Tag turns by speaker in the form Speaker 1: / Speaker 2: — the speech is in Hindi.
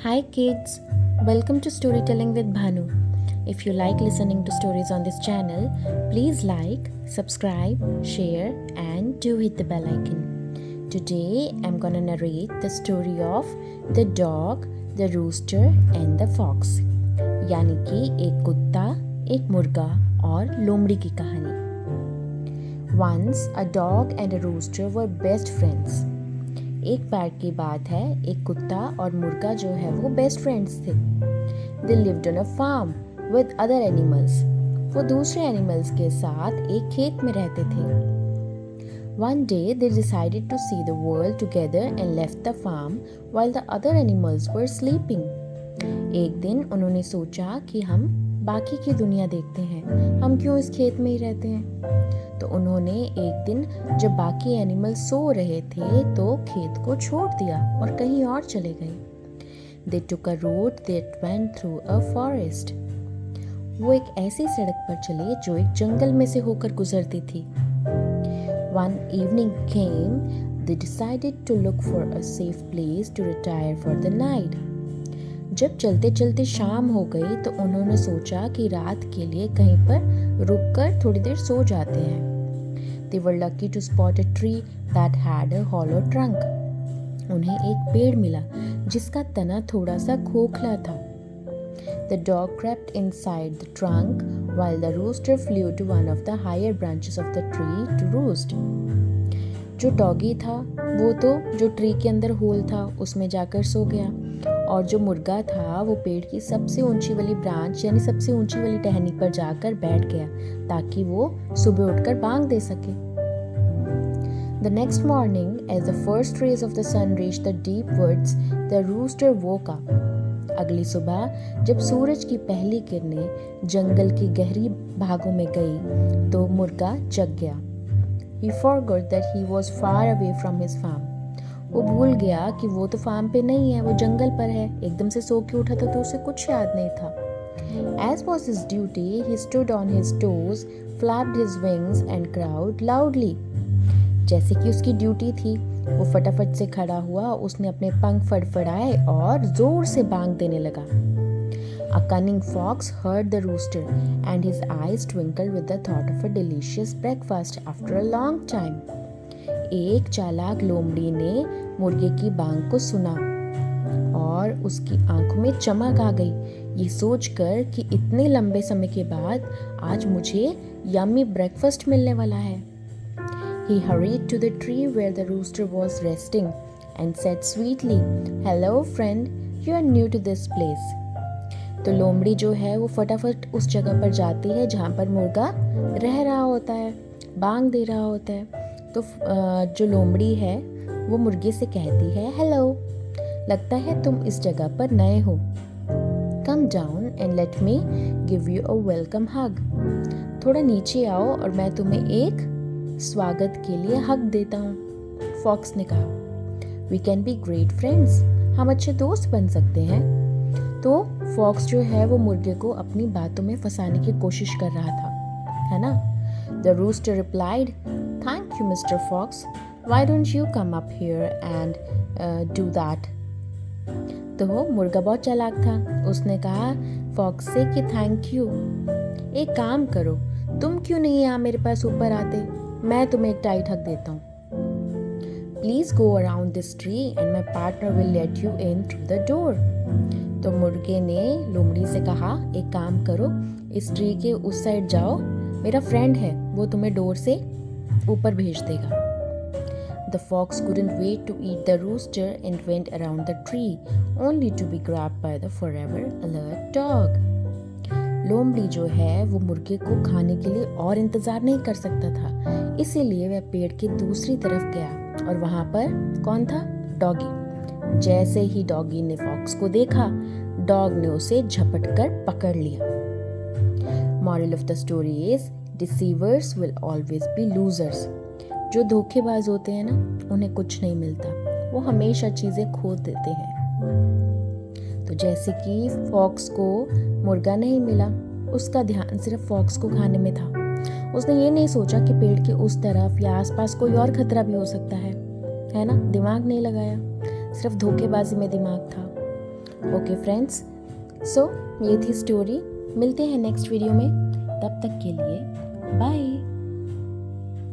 Speaker 1: Hi kids, welcome to Storytelling with Bhanu. If you like listening to stories on this channel, please like, subscribe, share and do hit the bell icon. Today I'm gonna narrate the story of the dog, the rooster and the fox. यानी कि एक कुत्ता, एक मुर्गा और लोमड़ी की कहानी. Once a dog and a rooster were best friends. एक बार की बात है, एक कुत्ता और मुर्गा जो है वो बेस्ट फ्रेंड्स थे. They lived on a farm with other animals. वो दूसरे एनिमल्स के साथ एक खेत में रहते थे. One day they decided to see the world together and left the farm while the other animals were sleeping. एक दिन उन्होंने सोचा कि हम बाकी की दुनिया देखते हैं, हम क्यों इस खेत में ही रहते हैं. तो उन्होंने एक दिन जब बाकी एनिमल सो रहे थे तो खेत को छोड़ दिया और कहीं और चले गए. They took a road that went through a forest. वो एक ऐसी सड़क पर चले जो एक जंगल में से होकर गुजरती थी. One evening came, they decided to look for a safe place to retire for the night. जब चलते चलते शाम हो गई तो उन्होंने सोचा कि रात के लिए कहीं पर रुककर थोड़ी देर सो जाते हैं. They were lucky to spot a tree that had a hollow trunk. उन्हें एक पेड़ मिला जिसका तना थोड़ा सा खोखला था. The dog crept inside the trunk while the rooster flew to one of the higher branches of the tree to roost. जो डॉगी था वो तो जो ट्री के अंदर होल था उसमें जाकर सो गया और जो मुर्गा था वो पेड़ की सबसे ऊंची वाली ब्रांच यानी सबसे ऊंची वाली टहनी पर जाकर बैठ गया ताकि वो सुबह उठकर बांग दे सके. The next morning, as the first rays of the sun reached the deep woods, the rooster woke up. अगली सुबह जब सूरज की पहली किरणें जंगल की गहरी भागों में गई तो मुर्गा जग गया. He forgot that he was far away from his farm. वो भूल गया कि वो तो फार्म पे नहीं है, वो जंगल पर है. एकदम से सो के उठा था तो उसे कुछ याद नहीं था. As was his duty, he stood on his toes, flapped his wings and crowed loudly. जैसे कि उसकी ड्यूटी थी वो फटाफट से खड़ा हुआ, उसने अपने पंख फड़फड़ाए और जोर से बांग देने लगा. A cunning fox heard the rooster and his eyes twinkled with the thought of a delicious breakfast after a long time. एक चालाक लोमड़ी ने मुर्गे की बांग को सुना और उसकी आंखों में चमक आ गई ये सोचकर कि इतने लंबे समय के बाद आज मुझे यम्मी ब्रेकफास्ट मिलने वाला है. He hurried to the tree where the rooster was resting and said sweetly, "Hello friend, you are new to this place." तो लोमड़ी जो है वो फटाफट उस जगह पर जाती है जहाँ पर मुर्गा रह रहा होता है, बांग दे रहा होता है. तो जो लोमड़ी है वो मुर्गे से कहती है, हेलो, लगता है तुम इस जगह पर नए हो. Come down and let me give you a welcome hug. थोड़ा नीचे आओ और मैं तुम्हें एक स्वागत के लिए हग देता हूँ. फॉक्स ने कहा. We can be great friends. हम अच्छे दोस्त बन सकते हैं. तो फॉक्स जो है वो मुर्गे को अपनी बातों में फंसाने की कोशिश कर रहा था, है ना. The rooster replied, "Thank you, Mr. Fox. Why don't you come up here and do that?" तो वो मुर्गा बहुत चालाक था. उसने कहा फॉक्स से कि थैंक यू, एक काम करो, तुम क्यों नहीं यहाँ मेरे पास ऊपर आते, मैं तुम्हें एक टाइट हक देता हूँ. Please go around this tree and my partner will let you in through the door. तो मुर्गे ने लोमड़ी से कहा एक काम करो, इस ट्री के उस साइड जाओ, मेरा फ्रेंड है वो तुम्हें डोर से ऊपर भेज देगा. The fox couldn't wait to eat the rooster and went around the tree only to be grabbed by the forever alert dog. लोमड़ी जो है वो मुर्गे को खाने के लिए और इंतजार नहीं कर सकता था, इसीलिए वह पेड़ के दूसरी तरफ गया और वहां पर कौन था, डॉगी. जैसे ही डॉगी ने फॉक्स को देखा डॉग ने उसे झपट कर पकड़ लिया. Moral of the story is, deceivers will always be losers. जो धोखेबाज होते हैं ना उन्हें कुछ नहीं मिलता, वो हमेशा चीजें खो देते हैं. तो जैसे कि फॉक्स को मुर्गा नहीं मिला, उसका ध्यान सिर्फ फॉक्स को खाने में था. उसने ये नहीं सोचा कि पेड़ के उस तरफ या आसपास कोई और खतरा भी हो सकता है ना. दिमाग नहीं लगाया, सिर्फ धोखेबाजी में दिमाग था. ओके फ्रेंड्स, सो ये थी स्टोरी। मिलते हैं नेक्स्ट वीडियो में, तब तक के लिए बाय।